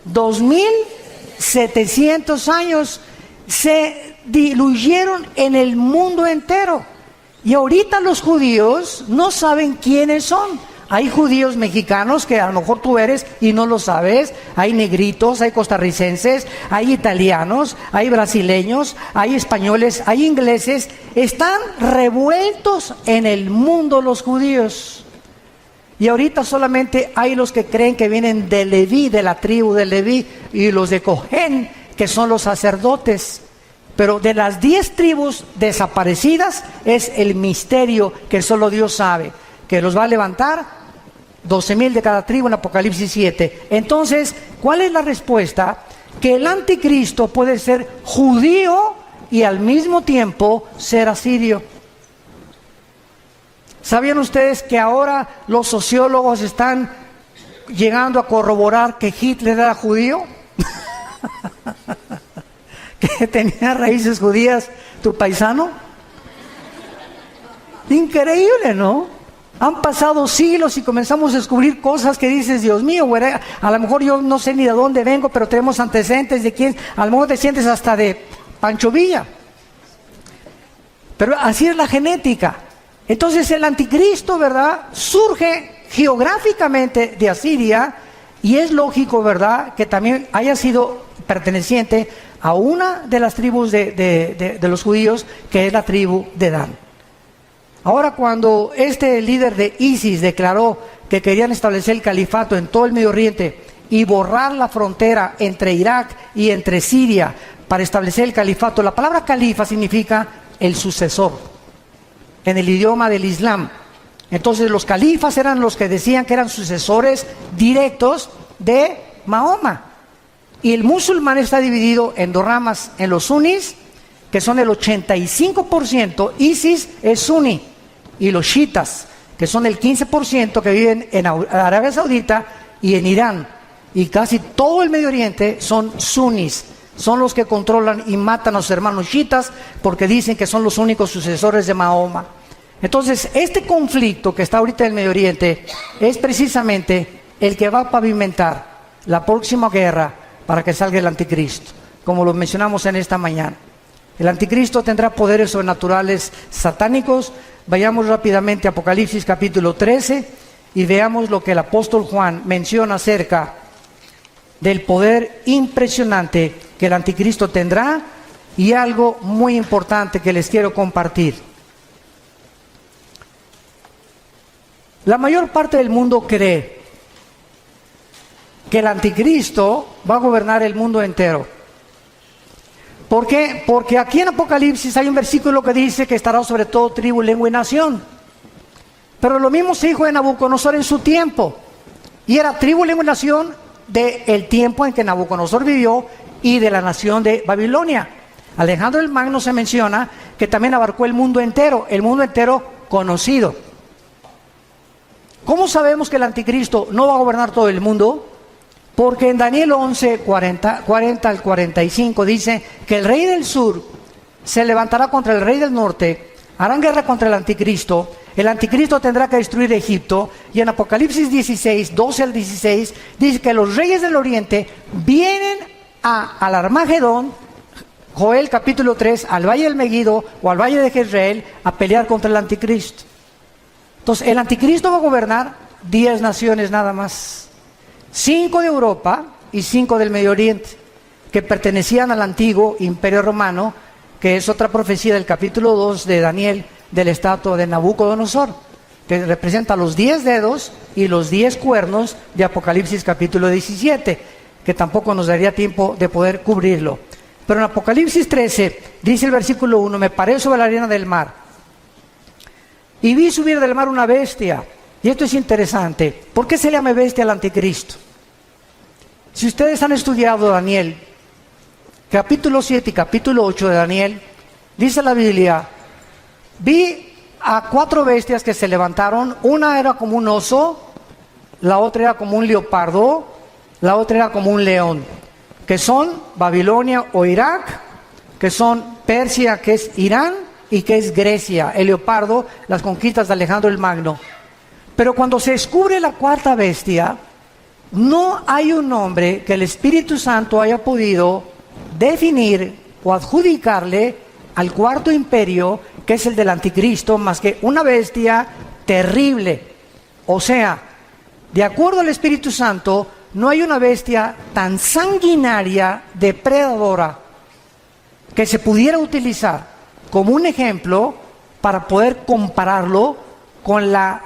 2700 años, se diluyeron en el mundo entero. Y ahorita los judíos no saben quiénes son. Hay judíos mexicanos que a lo mejor tú eres y no lo sabes. Hay negritos, hay costarricenses, hay italianos, hay brasileños, hay españoles, hay ingleses. Están revueltos en el mundo los judíos. Y ahorita solamente hay los que creen que vienen de Leví, de la tribu de Leví, y los de Cojén, que son los sacerdotes. Pero de las 10 tribus desaparecidas es el misterio que solo Dios sabe, que los va a levantar 12,000 de cada tribu en Apocalipsis 7. Entonces, ¿cuál es la respuesta? Que el anticristo puede ser judío y al mismo tiempo ser asirio. ¿Sabían ustedes que ahora los sociólogos están llegando a corroborar que Hitler era judío? Que tenía raíces judías, tu paisano. Increíble, ¿no? Han pasado siglos y comenzamos a descubrir cosas que dices, Dios mío, güey, a lo mejor yo no sé ni de dónde vengo, pero tenemos antecedentes de quién, a lo mejor te sientes hasta de Pancho Villa. Pero así es la genética. Entonces el anticristo, ¿verdad?, surge geográficamente de Asiria, y es lógico, ¿verdad?, que también haya sido perteneciente a una de las tribus de los judíos, que es la tribu de Dan. Ahora, cuando este líder de ISIS declaró que querían establecer el califato en todo el Medio Oriente y borrar la frontera entre Irak y entre Siria para establecer el califato, la palabra califa significa el sucesor en el idioma del Islam. Entonces los califas eran los que decían que eran sucesores directos de Mahoma. Y el musulmán está dividido en 2 ramas, en los sunnis, que son el 85%, ISIS es suní, y los chiitas, que son el 15% que viven en Arabia Saudita y en Irán. Y casi todo el Medio Oriente son sunnis, son los que controlan y matan a los hermanos chiitas porque dicen que son los únicos sucesores de Mahoma. Entonces, este conflicto que está ahorita en el Medio Oriente es precisamente el que va a pavimentar la próxima guerra para que salga el anticristo, como lo mencionamos en esta mañana. El anticristo tendrá poderes sobrenaturales satánicos. Vayamos rápidamente a Apocalipsis capítulo 13 y veamos lo que el apóstol Juan menciona acerca del poder impresionante que el anticristo tendrá, y algo muy importante que les quiero compartir. La mayor parte del mundo cree que el anticristo va a gobernar el mundo entero. ¿Por qué? Porque aquí en Apocalipsis hay un versículo que dice que estará sobre todo tribu, lengua y nación. Pero lo mismo se dijo de Nabucodonosor en su tiempo. Y era tribu, lengua y nación del tiempo en que Nabucodonosor vivió y de la nación de Babilonia. Alejandro el Magno se menciona que también abarcó el mundo entero conocido. ¿Cómo sabemos que el anticristo no va a gobernar todo el mundo? Porque en Daniel 11, 40 al 45 dice que el rey del sur se levantará contra el rey del norte, harán guerra contra el anticristo tendrá que destruir Egipto, y en Apocalipsis 16, 12 al 16, dice que los reyes del oriente vienen al Armagedón, Joel capítulo 3, al valle del Megiddo o al valle de Jezreel, a pelear contra el anticristo. Entonces, el anticristo va a gobernar 10 naciones nada más. 5 de Europa y 5 del Medio Oriente, que pertenecían al antiguo Imperio Romano, que es otra profecía del capítulo 2 de Daniel, del estatua de Nabucodonosor, que representa los 10 dedos y los 10 cuernos de Apocalipsis capítulo 17, que tampoco nos daría tiempo de poder cubrirlo. Pero en Apocalipsis 13, dice el versículo 1, me paré sobre la arena del mar, y vi subir del mar una bestia. Y esto es interesante. ¿Por qué se llama bestia al anticristo? Si ustedes han estudiado Daniel, capítulo 7 y capítulo 8 de Daniel, dice la Biblia, vi a 4 bestias que se levantaron. Una era como un oso, la otra era como un leopardo, la otra era como un león, que son Babilonia o Irak, que son Persia, que es Irán, y que es Grecia. El leopardo, las conquistas de Alejandro el Magno. Pero cuando se descubre la 4ª bestia, no hay un nombre que el Espíritu Santo haya podido definir o adjudicarle al 4º imperio, que es el del anticristo, más que una bestia terrible. O sea, de acuerdo al Espíritu Santo, no hay una bestia tan sanguinaria, depredadora, que se pudiera utilizar como un ejemplo para poder compararlo con la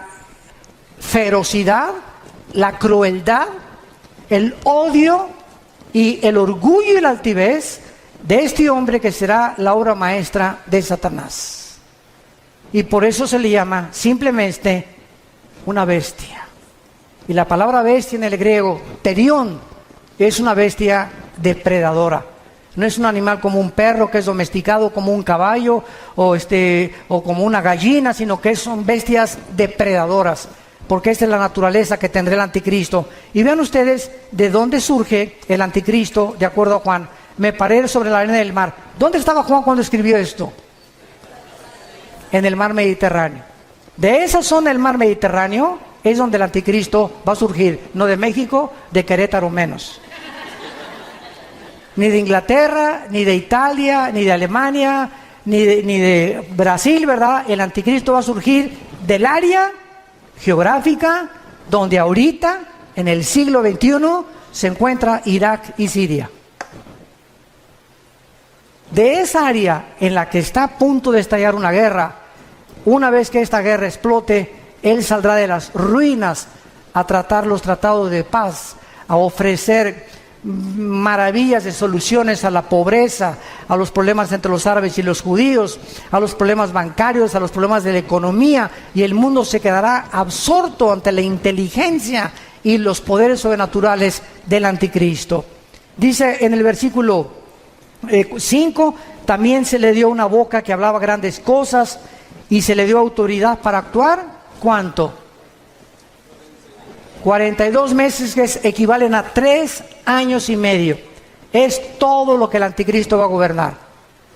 ferocidad, la crueldad, el odio y el orgullo y la altivez de este hombre que será la obra maestra de Satanás. Y por eso se le llama simplemente una bestia. Y la palabra bestia en el griego, terión, es una bestia depredadora. No es un animal como un perro que es domesticado, como un caballo o como una gallina, sino que son bestias depredadoras, porque esta es la naturaleza que tendrá el anticristo. Y vean ustedes de dónde surge el anticristo, de acuerdo a Juan. Me paré sobre la arena del mar. ¿Dónde estaba Juan cuando escribió esto? En el mar Mediterráneo. De esa zona del mar Mediterráneo es donde el anticristo va a surgir, no de México, de Querétaro menos. Ni de Inglaterra, ni de Italia, ni de Alemania, ni de Brasil, ¿verdad? El anticristo va a surgir del área geográfica donde ahorita, en el siglo XXI, se encuentra Irak y Siria. De esa área en la que está a punto de estallar una guerra, una vez que esta guerra explote, él saldrá de las ruinas a tratar los tratados de paz, a ofrecer maravillas de soluciones a la pobreza, a los problemas entre los árabes y los judíos, a los problemas bancarios, a los problemas de la economía, y el mundo se quedará absorto ante la inteligencia y los poderes sobrenaturales del anticristo. Dice en el versículo 5, también se le dio una boca que hablaba grandes cosas y se le dio autoridad para actuar. ¿Cuánto? 42 meses, que equivalen a 3 años y medio. Es todo lo que el anticristo va a gobernar.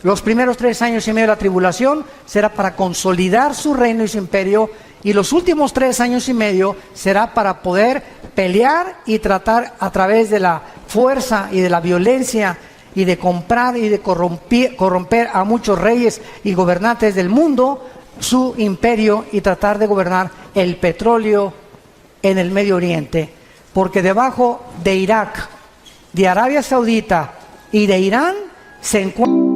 Los primeros 3 años y medio de la tribulación será para consolidar su reino y su imperio, y los últimos 3 años y medio será para poder pelear y tratar a través de la fuerza y de la violencia y de comprar y de corromper a muchos reyes y gobernantes del mundo su imperio, y tratar de gobernar el petróleo en el Medio Oriente, porque debajo de Irak, de Arabia Saudita y de Irán se encuentra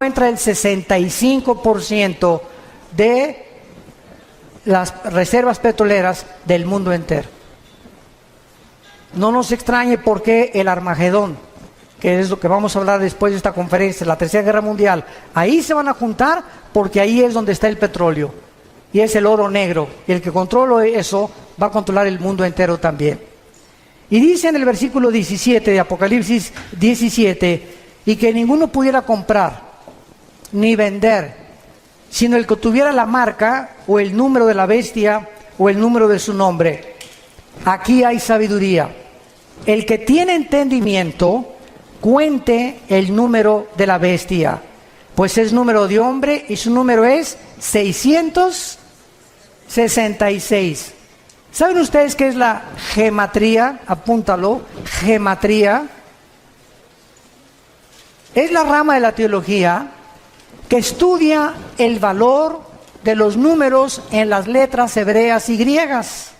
encuentra el 65% de las reservas petroleras del mundo entero. No nos extrañe por qué el Armagedón, que es lo que vamos a hablar después de esta conferencia, la Tercera Guerra Mundial, ahí se van a juntar porque ahí es donde está el petróleo y es el oro negro, y el que controla eso va a controlar el mundo entero también. Y dice en el versículo 17 de Apocalipsis 17, y que ninguno pudiera comprar ni vender, sino el que tuviera la marca o el número de la bestia o el número de su nombre. Aquí hay sabiduría. El que tiene entendimiento, cuente el número de la bestia, pues es número de hombre y su número es 666. ¿Saben ustedes qué es la gematría? Apúntalo, gematría. Es la rama de la teología que estudia el valor de los números en las letras hebreas y griegas.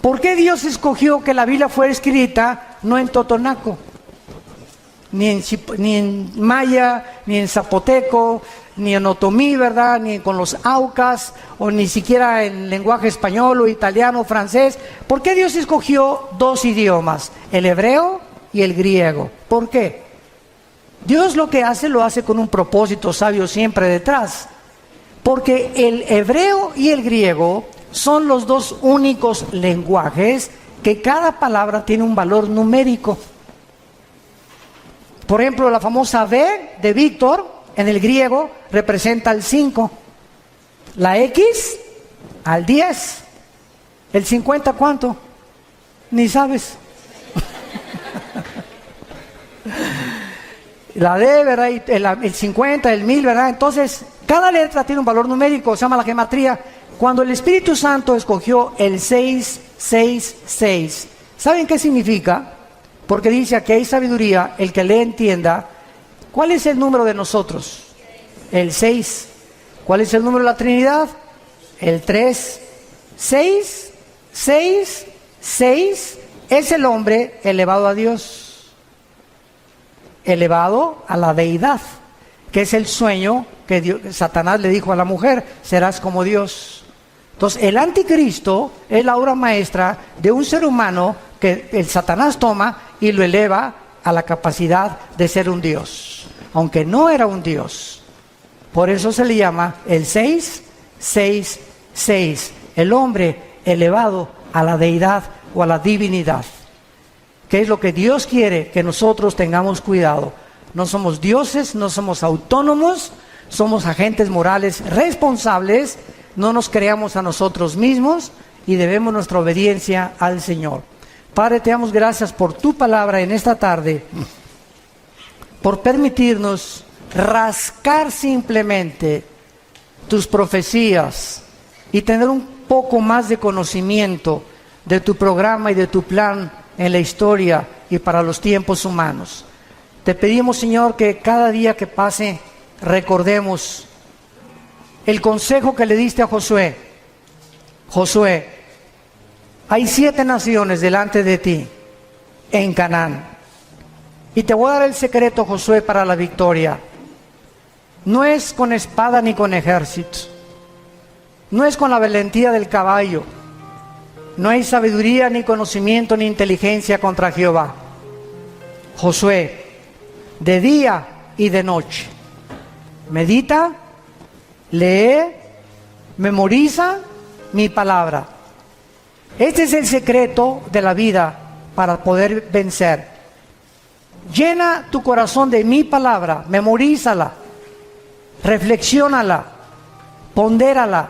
¿Por qué Dios escogió que la Biblia fuera escrita no en totonaco, ni en maya, ni en zapoteco, ni en otomí, ¿verdad? Ni con los aucas, o ni siquiera en lenguaje español o italiano o francés? ¿Por qué Dios escogió dos idiomas, el hebreo y el griego? ¿Por qué? Dios lo que hace, lo hace con un propósito sabio siempre detrás. Porque el hebreo y el griego son los dos únicos lenguajes que cada palabra tiene un valor numérico. Por ejemplo, la famosa V de Víctor en el griego representa el 5, la X al 10, el 50 ¿cuánto? Ni sabes. La D, ¿verdad? El 50, el 1000, ¿verdad? Entonces, cada letra tiene un valor numérico, se llama la gematría. Cuando el Espíritu Santo escogió el 666, ¿saben qué significa? Porque dice aquí hay sabiduría, el que le entienda. ¿Cuál es el número de nosotros? El 6. ¿Cuál es el número de la Trinidad? El 3. 6, 6, 6 es el hombre elevado a Dios, elevado a la deidad, que es el sueño que Satanás le dijo a la mujer: serás como Dios. Entonces, el anticristo es la obra maestra de un ser humano que el Satanás toma y lo eleva a la capacidad de ser un Dios, aunque no era un Dios. Por eso se le llama el 666, el hombre elevado a la deidad o a la divinidad, que es lo que Dios quiere que nosotros tengamos cuidado. No somos dioses, no somos autónomos, somos agentes morales responsables. No nos creamos a nosotros mismos y debemos nuestra obediencia al Señor. Padre, te damos gracias por tu palabra en esta tarde, por permitirnos rascar simplemente tus profecías y tener un poco más de conocimiento de tu programa y de tu plan en la historia y para los tiempos humanos. Te pedimos, Señor, que cada día que pase recordemos el consejo que le diste a Josué. Josué, hay 7 naciones delante de ti en Canaán, y te voy a dar el secreto, Josué, para la victoria. No es con espada ni con ejército, no es con la valentía del caballo, no hay sabiduría ni conocimiento ni inteligencia contra Jehová. Josué, de día y de noche, medita, lee, memoriza mi palabra. Este es el secreto de la vida para poder vencer. Llena tu corazón de mi palabra, memorízala, reflexiónala, pondérala,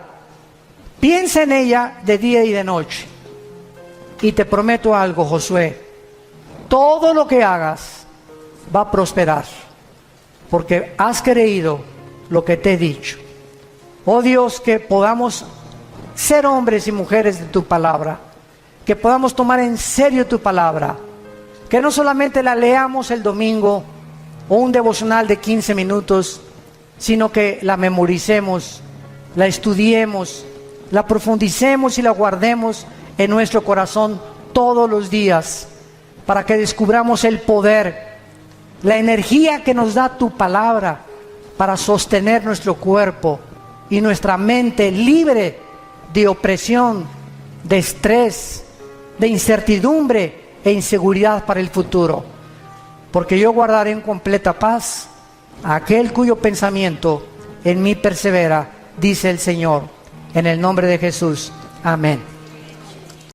piensa en ella de día y de noche. Y te prometo algo, Josué, todo lo que hagas va a prosperar, porque has creído lo que te he dicho. Oh Dios, que podamos ser hombres y mujeres de tu palabra, que podamos tomar en serio tu palabra, que no solamente la leamos el domingo o un devocional de 15 minutos, sino que la memoricemos, la estudiemos, la profundicemos y la guardemos en nuestro corazón todos los días, para que descubramos el poder, la energía que nos da tu palabra, para sostener nuestro cuerpo y nuestra mente libre de opresión, de estrés, de incertidumbre e inseguridad para el futuro. Porque yo guardaré en completa paz a aquel cuyo pensamiento en mí persevera, dice el Señor. En el nombre de Jesús. Amén.